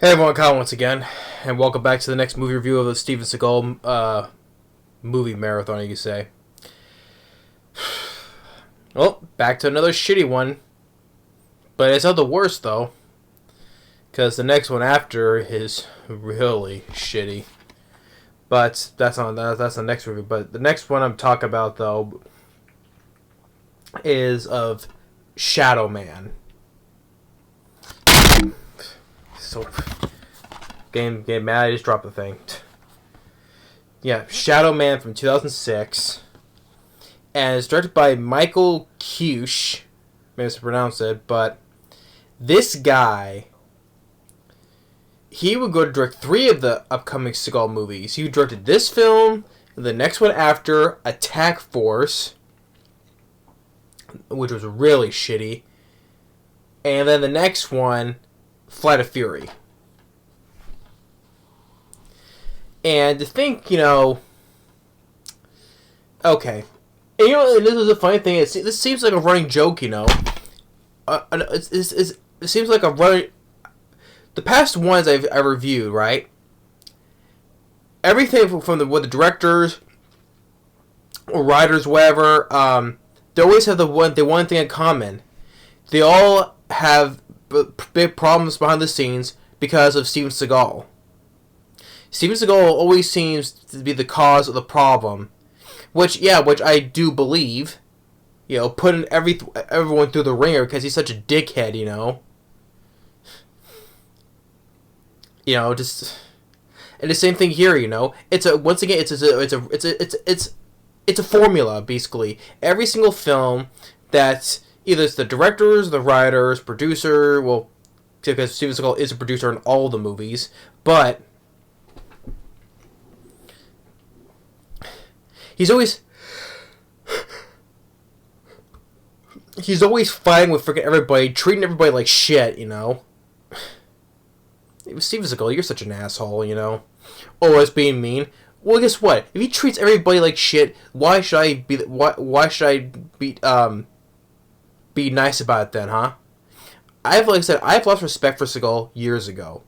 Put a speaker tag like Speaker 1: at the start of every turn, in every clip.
Speaker 1: Hey everyone, Kyle once again, and welcome back to the next movie review of the Steven Seagal movie marathon, you could say. Well, back to another shitty one, but it's not the worst though, because the next one after is really shitty. But that's the next review. But the next one I'm talking about though is of Shadow Man. So. Getting mad, I just dropped the thing. Yeah, Shadow Man from 2006. And it's directed by Michael Keusch. Maybe I mispronounce it, but this guy, he would go to direct 3 of the upcoming Seagal movies. He directed this film, the next one after, Attack Force, which was really shitty, and then the next one, Flight of Fury. And to think, okay. And this is a funny thing. This seems like a running joke, it seems like a running. The past ones I reviewed, right? Everything from the directors or writers, whatever, they always have the one thing in common. They all have big problems behind the scenes because of Steven Seagal. Steven Seagal always seems to be the cause of the problem, which I do believe. Putting everyone through the ringer because he's such a dickhead. Just and the same thing here. It's a formula basically. Every single film that either it's the directors, the writers, producer. Well, because Steven Seagal is a producer in all the movies, but He's always fighting with freaking everybody, treating everybody like shit, Steven Seagal, you're such an asshole, Always being mean. Well, guess what? If he treats everybody like shit, why should I be nice about it then, huh? I've lost respect for Seagal years ago.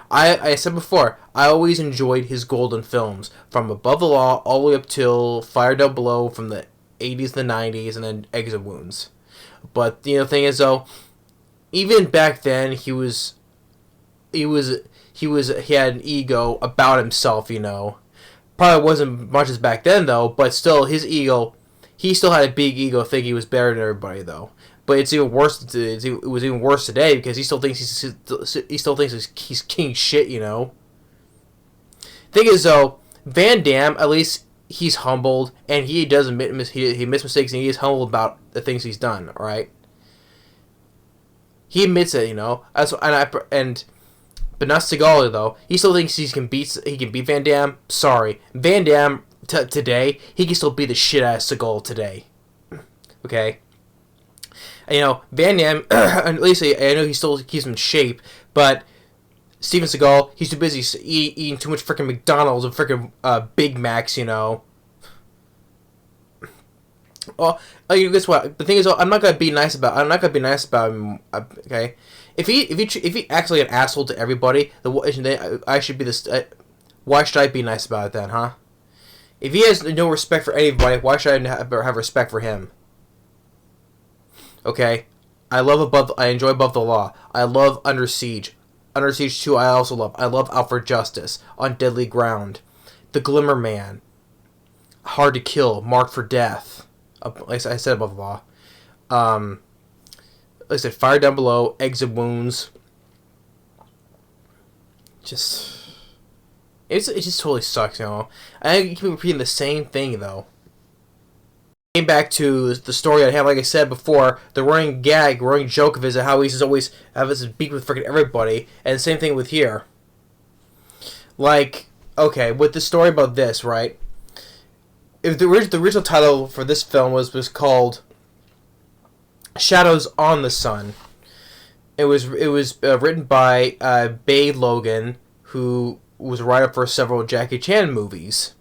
Speaker 1: I said before, I always enjoyed his golden films, from Above the Law all the way up till Fire Down Below from the 80s, the 90s, and then Exit Wounds. But the thing is though, even back then he had an ego about himself, Probably wasn't much as back then though, but still his ego, he still had a big ego, thinking he was better than everybody though. But it's even worse. It was even worse today because he still thinks he's king shit. Thing is though, Van Damme, at least he's humbled and he does admit he makes mistakes and he is humble about the things he's done. All right, he admits it. But not Seagal though. He still thinks he can beat Van Damme. Sorry, Van Damme today he can still beat the shit out of Seagal today. Okay. Van Damme, at least I know he still keeps in shape, but Steven Seagal, he's too busy eating too much freaking McDonald's and freaking Big Macs, Well, guess what? The thing is, I'm not gonna be nice about him. Okay, if he acts like an asshole to everybody, I should be this. Why should I be nice about it then, huh? If he has no respect for anybody, why should I have respect for him? Okay, I enjoy Above the Law. I love Under Siege. Under Siege 2 I also love. I love Out for Justice, On Deadly Ground, The Glimmer Man, Hard to Kill, Marked for Death. Like I said, Above the Law. Like I said, Fire Down Below, Exit Wounds. It just totally sucks, I keep repeating the same thing though. Back to the story I had, like I said before, the running joke of his, how he's always have his beef with freaking everybody, and the same thing with here. Like, okay, with the story about this, right? If the original title for this film was called Shadows on the Sun. It was written by Bay Logan, who was a writer for several Jackie Chan movies.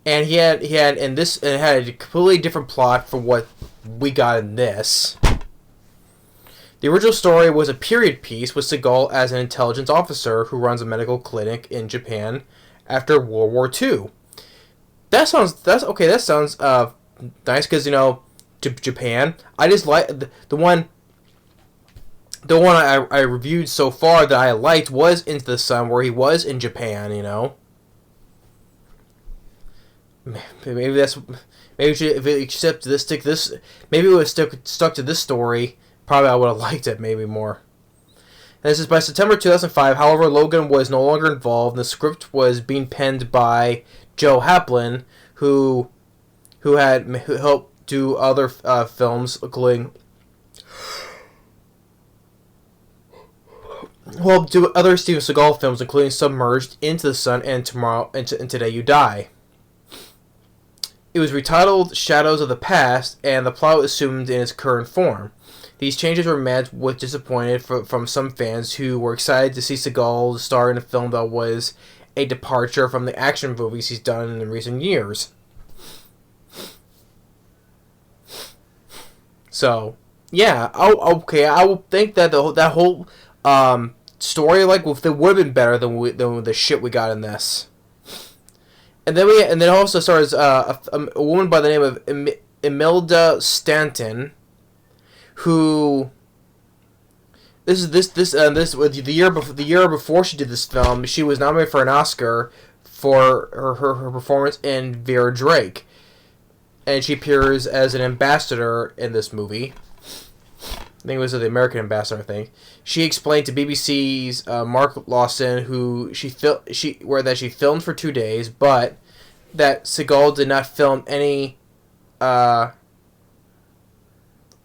Speaker 1: And it had a completely different plot from what we got in this. The original story was a period piece with Seagal as an intelligence officer who runs a medical clinic in Japan after World War II. That sounds nice because Japan. I just like the one I reviewed so far that I liked was Into the Sun, where he was in Japan. Maybe that's if it stuck to this maybe it would have stuck to this story. Probably I would have liked it maybe more. And this is by September 2005. However, Logan was no longer involved. The script was being penned by Joe Haplin, who helped do other films, including do other Steven Seagal films, including Submerged, Into the Sun, and Today You Die. It was retitled Shadows of the Past, and the plot was assumed in its current form. These changes were met with disappointment from some fans who were excited to see Seagal star in a film that was a departure from the action movies he's done in recent years. So, yeah, I would think that that whole story, like, it would have been better than the shit we got in this. And then also stars a woman by the name of Imelda Stanton, who the year before she did this film, she was nominated for an Oscar for her performance in Vera Drake, and she appears as an ambassador in this movie. I think it was the American ambassador. I think she explained to BBC's Mark Lawson, who she filmed for 2 days, but that Seagal did not film any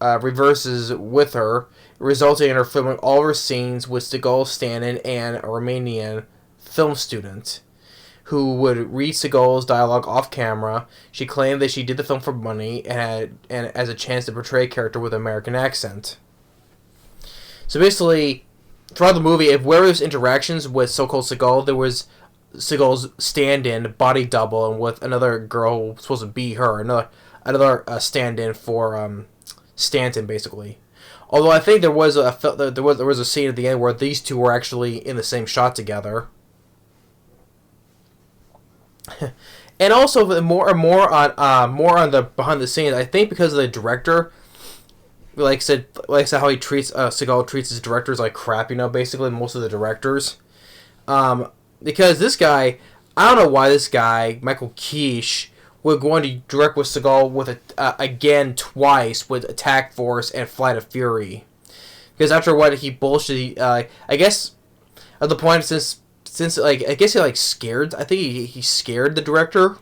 Speaker 1: reverses with her, resulting in her filming all of her scenes with Seagal stand-in and a Romanian film student who would read Seagal's dialogue off camera. She claimed that she did the film for money and as a chance to portray a character with an American accent. So basically, throughout the movie, if where there's interactions with so-called Seagal, there was Seagal's stand-in, body double, and with another girl who was supposed to be her, another stand-in for Stanton, basically. Although I think there was a scene at the end where these two were actually in the same shot together. And also more on the behind the scenes, I think because of the director, like I said how he treats Seagal treats his directors like crap, basically most of the directors. Because this guy, I don't know why this guy, Michael Keusch, would go on to direct with Seagal with again twice with Attack Force and Flight of Fury. Because after what he bullshit, I guess at the point since I guess he scared. I think he scared the director.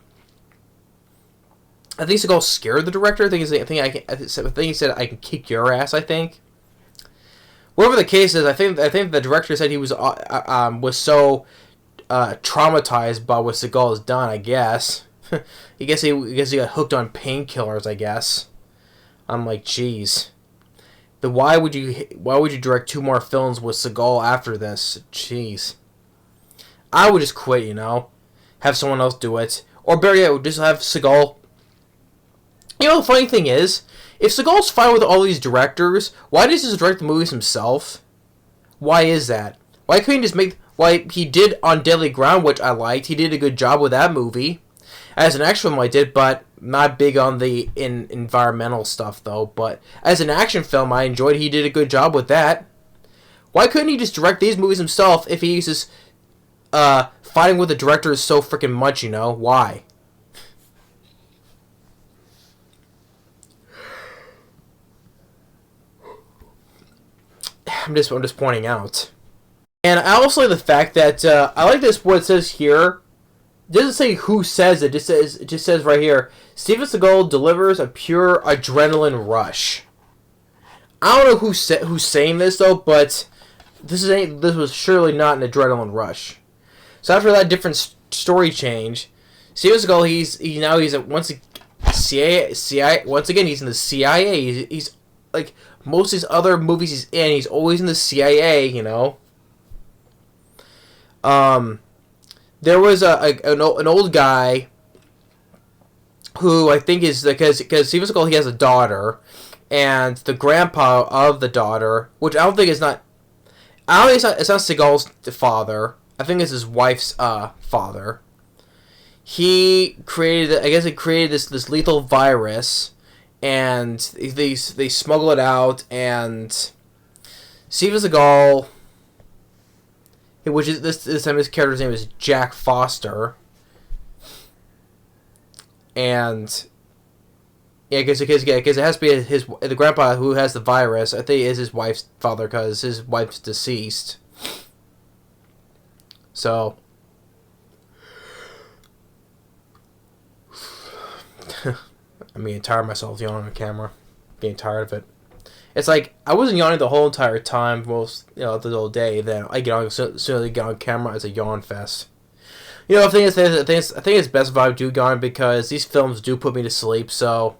Speaker 1: I think Seagal scared the director. I think he said I can kick your ass. I think. Whatever the case is, I think the director said he was so traumatized by what Seagal has done. I guess. I guess he got hooked on painkillers. I guess. I'm like, jeez. Why would you direct 2 more films with Seagal after this? Jeez. I would just quit, have someone else do it, or better yet, just have Seagal. The funny thing is, if Seagal's fine with all these directors, why does he direct the movies himself? Why is that? Why couldn't he just make? Why he did on Deadly Ground, which I liked. He did a good job with that movie. As an action film, I did, but not big on the environmental stuff though. But as an action film, I enjoyed. He did a good job with that. Why couldn't he just direct these movies himself if he uses fighting with the director is so freaking much, Why? I'm just pointing out. And I also like the fact that I like this what it says here. It doesn't say who says it. It just says right here, Steven Seagal delivers a pure adrenaline rush. I don't know who's saying this though, but this was surely not an adrenaline rush. So after that different story change, Steven Seagal he's once again he's in the CIA. He's like most of his other movies he's in. He's always in the CIA. There was an old guy who I think is because Steven Seagal he has a daughter, and the grandpa of the daughter, which I don't think is not. I don't think it's not Seagal's father. I think it's his wife's father. He created, I guess, he created this lethal virus, and they smuggle it out, and Steven Seagal, which is this time his character's name is Jack Foster, and yeah, because it has to be the grandpa who has the virus. I think is his wife's father because his wife's deceased. So, I'm getting tired of myself yawning on camera. Getting tired of it. It's like I wasn't yawning the whole entire time, most the whole day. Then I get on as soon as I get on camera, it's a yawn fest. I think it's best if I do yawn because these films do put me to sleep. So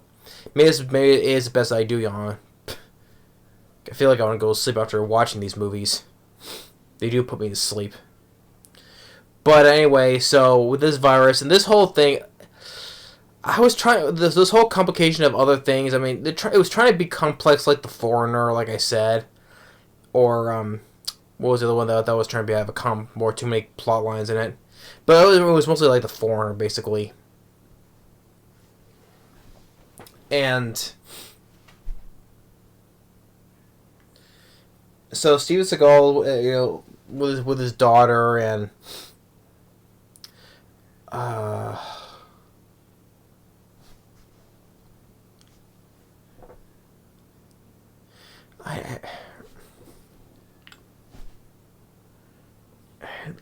Speaker 1: maybe it is best I do yawn. I feel like I want to go to sleep after watching these movies. They do put me to sleep. But anyway, so with this virus and this whole thing, I was trying this whole complication of other things. I mean, it was trying to be complex, like The Foreigner, like I said, or what was the other one that was trying to have more too many plot lines in it. But it was mostly like The Foreigner, basically. And so Steven Seagal, with his daughter and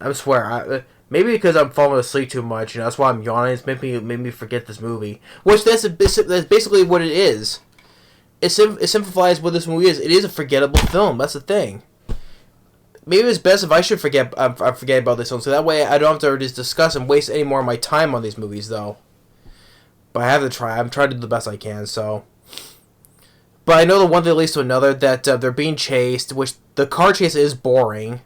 Speaker 1: I swear, maybe because I'm falling asleep too much, that's why I'm yawning. It's made me forget this movie. Which that's basically what it is. It simplifies what this movie is. It is a forgettable film. That's the thing. Maybe it's best if I should forget about this film, so that way I don't have to just discuss and waste any more of my time on these movies, though. But I have to try. I'm trying to do the best I can, so. But I know the one thing leads to another, that they're being chased, which the car chase is boring.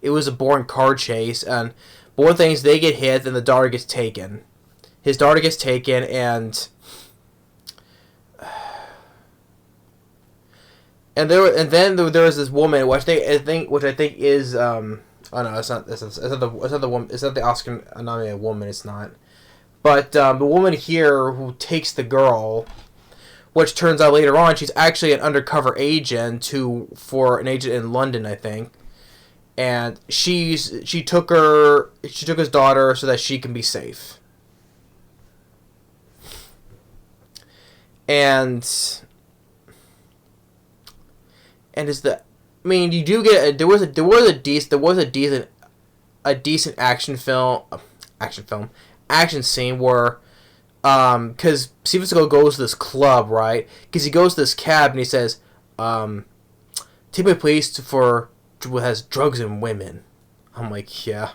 Speaker 1: It was a boring car chase, but one thing is they get hit and the daughter gets taken. His daughter gets taken, and then there was this woman, which I think is oh no, it's not the woman. It's not the Oscar nominated woman. It's not. But the woman here who takes the girl, which turns out later on she's actually an undercover agent for an agent in London, I think. And she took his daughter so that she can be safe. And is the, I mean, you do get there was a decent action scene where because Steven Seagal goes to this club, right? Because he goes to this cab and he says, take me please for what has drugs and women. I'm like, yeah,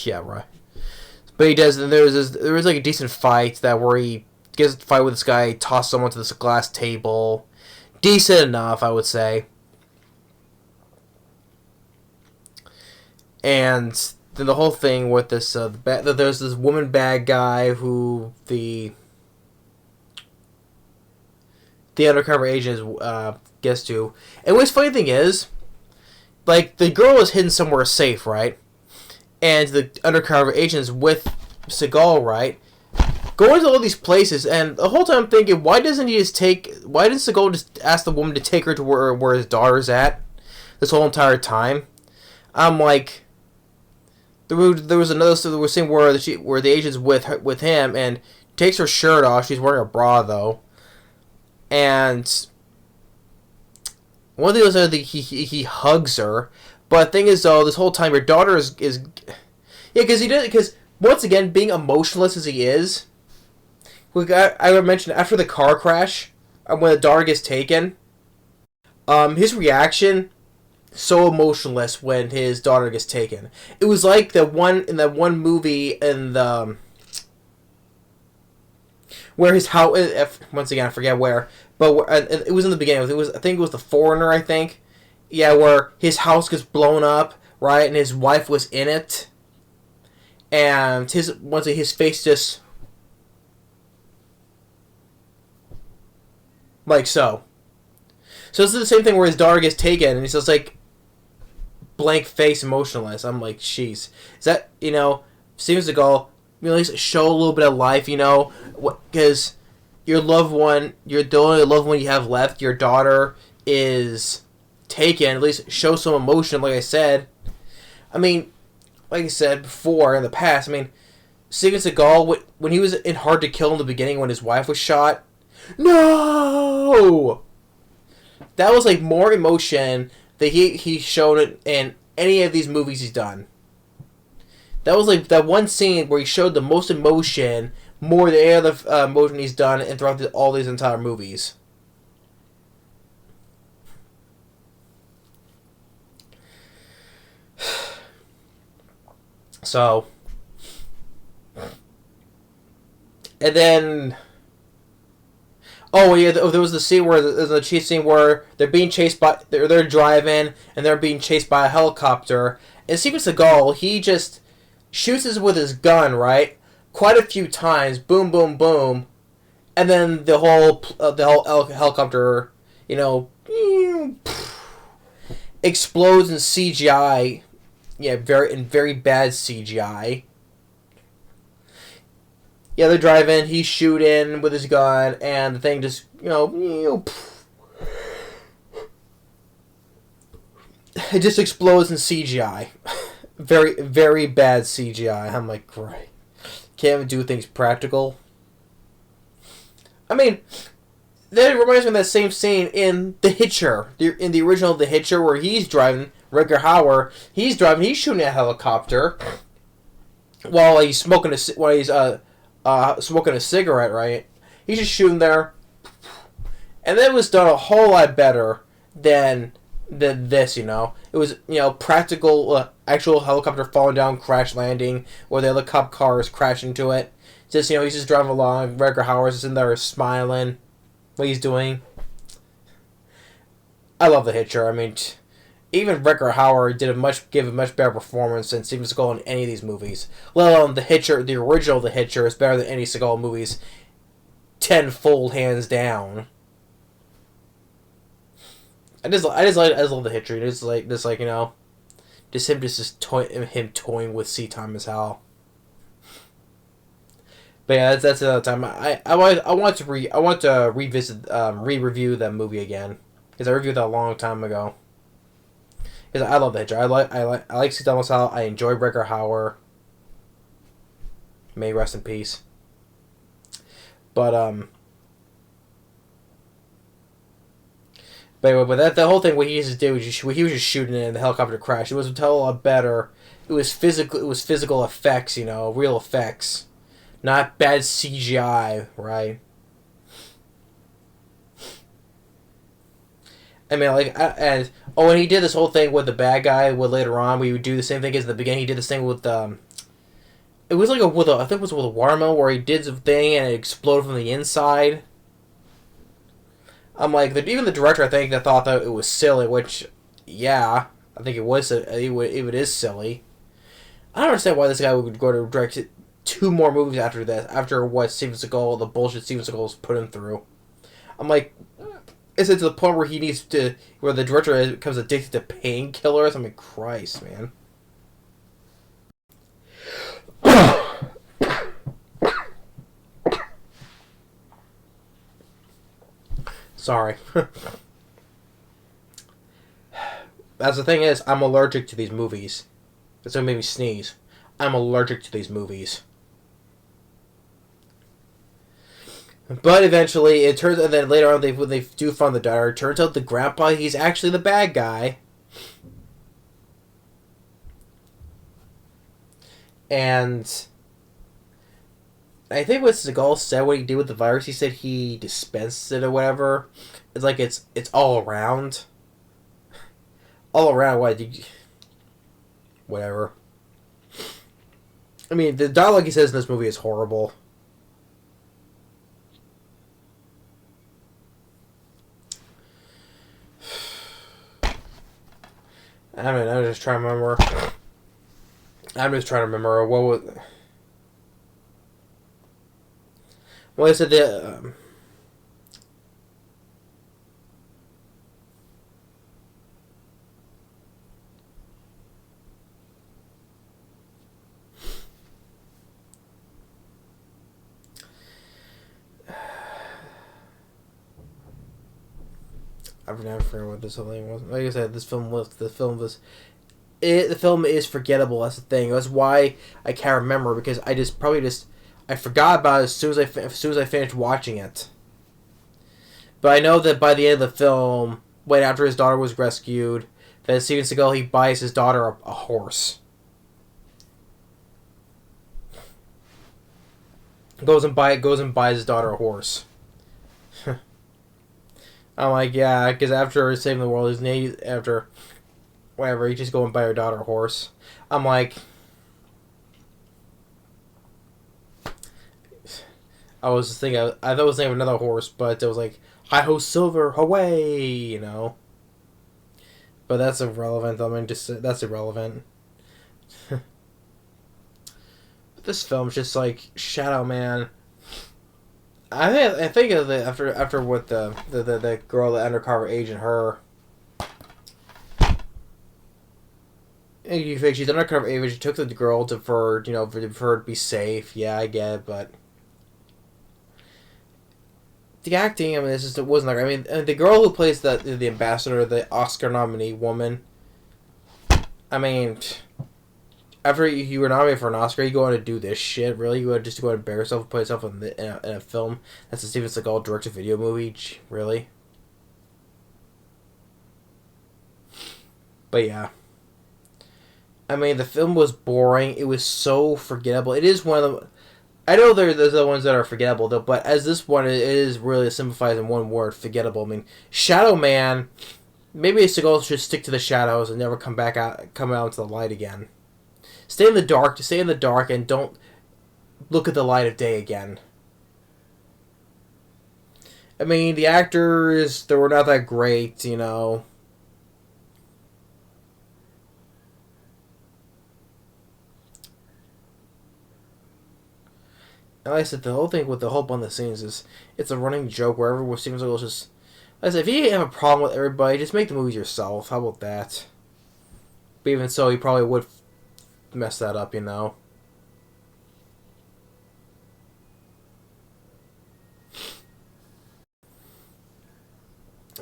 Speaker 1: right. But he does, and there was like a decent fight where he gets a fight with this guy, tosses someone to this glass table. Decent enough, I would say. And then the whole thing with this, there's this woman bad guy who the undercover agent gets to. And what's funny thing is, like, the girl is hidden somewhere safe, right? And the undercover agent is with Seagal, right? Going to all these places, and the whole time I'm thinking, why didn't Seagal just ask the woman to take her to where his daughter's at? This whole entire time, I'm like, there was another scene where the agent's with him and takes her shirt off. She's wearing a bra though, and one thing was that he hugs her. But the thing is though, this whole time your daughter is because once again, being emotionless as he is. I mentioned after the car crash, when the daughter gets taken, his reaction, so emotionless when his daughter gets taken. It was like that one movie in the where his house, once again I forget where, but it was in the beginning. I think it was The Foreigner. I think, yeah, where his house gets blown up, right, and his wife was in it, and his face just. Like so. So this is the same thing where his daughter gets taken and he's just like blank face, emotionless. I'm like, jeez. Is that, Steven Seagal, at least show a little bit of life, because your loved one, the only loved one you have left, your daughter is taken. At least show some emotion, like I said. I mean, like I said before in the past, Steven Seagal, when he was in Hard to Kill in the beginning when his wife was shot, no! That was like more emotion that he's shown in any of these movies he's done. That was like that one scene where he showed the most emotion more than any other emotion he's done and throughout all these entire movies. So, and then, oh yeah, there was the scene where there's a chase scene where they're being chased by they're driving and they're being chased by a helicopter. And Steven Seagal, he just shoots us with his gun, right? Quite a few times, boom, boom, boom, and then the whole helicopter, explodes in CGI. Yeah, very bad CGI. Yeah, they're driving. He's shooting with his gun, and the thing just, it just explodes in CGI. Very bad CGI. I'm like, great. Can't even do things practical. That reminds me of that same scene in The Hitcher. In the original The Hitcher, where he's driving, Rutger Hauer, he's shooting a helicopter while he's smoking a cigarette, right? He's just shooting there. And that was done a whole lot better than this, It was, practical, actual helicopter falling down, crash landing, or the other cop cars crash into it. Just, he's just driving along. Rutger Hauer's just in there smiling. What he's doing. I love The Hitcher. Even Rutger Hauer gave a much better performance than Steven Seagal in any of these movies. Let alone The Hitcher, the original The Hitcher, is better than any Seagal movies. Tenfold, hands down. I just love The Hitcher. Just him toying with Sea Time as Hell. But yeah, that's another time. I want to revisit, re-review that movie again, because I reviewed that a long time ago. Because I love The Hitcher. I like Sea Time as Hell. I enjoy Rutger Hauer. May he rest in peace. But anyway, that the whole thing, what he used to do was he was just shooting it and the helicopter crashed. It was a lot better. It was physical effects, real effects, not bad CGI, right? And he did this whole thing with the bad guy. With later on, we would do the same thing as the beginning. He did this thing with it was like I think it was with a watermelon where he did the thing and it exploded from the inside. I'm like, even the director, I think, that thought that it was silly, which, yeah, I think it was. It is silly. I don't understand why this guy would go to direct 2 more movies after this, after what the bullshit Steven Seagal's put him through. I'm like, is it to the point where where the director becomes addicted to painkillers? I'm like, Christ, man. Sorry. That's the thing is, I'm allergic to these movies. That's what made me sneeze. I'm allergic to these movies. But eventually, it turns out, and then later on, when they do find the daughter, it turns out the grandpa, he's actually the bad guy. And I think what Seagal said, what he did with the virus, he said he dispensed it or whatever. It's like it's all around. All around, whatever. The dialogue he says in this movie is horrible. I'm just trying to remember. What was... Well, I said I've never forgot what this whole thing was. Like I said, the film is forgettable. That's the thing. That's why I can't remember, because I forgot about it as soon as I finished watching it. But I know that by the end of the film, when after his daughter was rescued, that Steven Seagal, he buys his daughter a horse. Goes and buys his daughter a horse. I'm like, yeah, because after saving the world, after whatever, he just go and buy her daughter a horse. I'm like, I was just thinking, I thought it was the name of another horse, but it was like, hi ho silver, away, you know. But that's irrelevant. I mean, that's irrelevant. But this film's just like Shadow Man. I think of the after what the girl, the undercover agent, her. You think she's undercover agent? She took the girl for her to be safe. Yeah, I get it, but the acting, I mean, it wasn't like, I mean, the girl who plays the ambassador, the Oscar nominee woman. I mean, after you were nominated for an Oscar, you go on to do this shit. Really, you would just go and embarrass yourself and put yourself in a film that's a Steven Seagal direct-to-video movie. Really? But yeah. I mean, the film was boring. It was so forgettable. It is one of the... I know there's the ones that are forgettable, though, but as this one, it is really simplified in one word, forgettable. I mean, Shadow Man, maybe Seagal should stick to the shadows and never come out into the light again. Stay in the dark, and don't look at the light of day again. I mean, the actors, they were not that great, you know. And like I said, the whole thing with the whole behind the scenes is, it's a running joke wherever Steven Seagal is just... Like I said, if you have a problem with everybody, just make the movies yourself. How about that? But even so, he probably would mess that up, you know.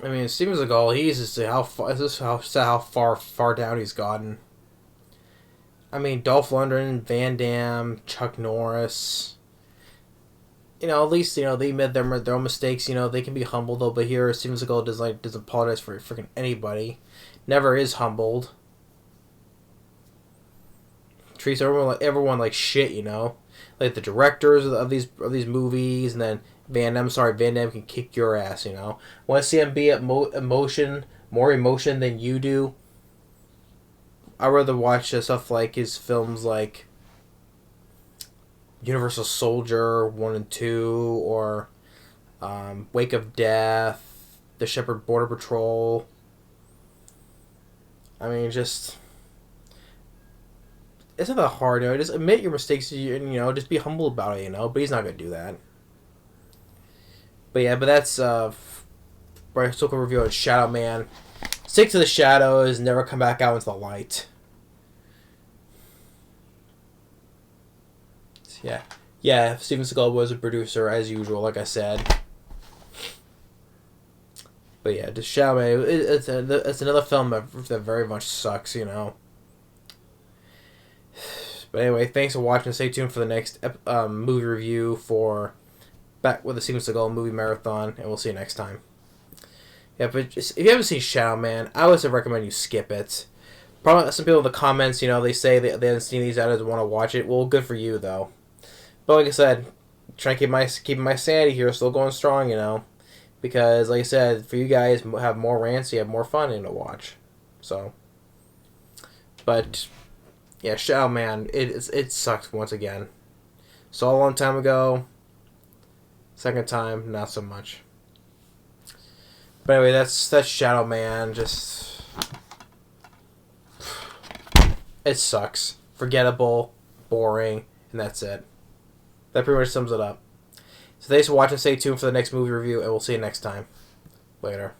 Speaker 1: I mean, Steven Seagal, he's just how far down he's gotten. I mean, Dolph Lundgren, Van Damme, Chuck Norris. You know, at least, you know, they admit their own mistakes. You know, they can be humble though. But here, Steven Seagal doesn't apologize for freaking anybody. Never is humbled. Treats everyone like shit. You know, like the directors of these movies, and then Van Damme can kick your ass. You know, want to see him be at more emotion than you do. I'd rather watch stuff like his films like Universal Soldier 1 and 2, or Wake of Death, The Shepherd Border Patrol. I mean, just... It's not that hard, you know. Just admit your mistakes, and, you know, just be humble about it, you know. But he's not going to do that. But yeah, that's Brian Stoker review on Shadow Man. Stick to the shadows, never come back out into the light. Yeah, Steven Seagal was a producer, as usual, like I said. But yeah, just Shadow Man, it's another film that very much sucks, you know. But anyway, thanks for watching. Stay tuned for the next movie review for Back with the Steven Seagal movie marathon, and we'll see you next time. Yeah, but if you haven't seen Shadow Man, I would recommend you skip it. Probably some people in the comments, you know, they say they haven't seen these out and want to watch it. Well, good for you, though. But like I said, trying to keep my sanity here, still going strong, you know. Because, like I said, for you guys, have more rants, you have more fun to watch. So, but, yeah, Shadow Man, it sucks once again. Saw a long time ago. Second time, not so much. But anyway, that's Shadow Man. Just, it sucks. Forgettable, boring, and that's it. That pretty much sums it up. So thanks for watching. Stay tuned for the next movie review, and we'll see you next time. Later.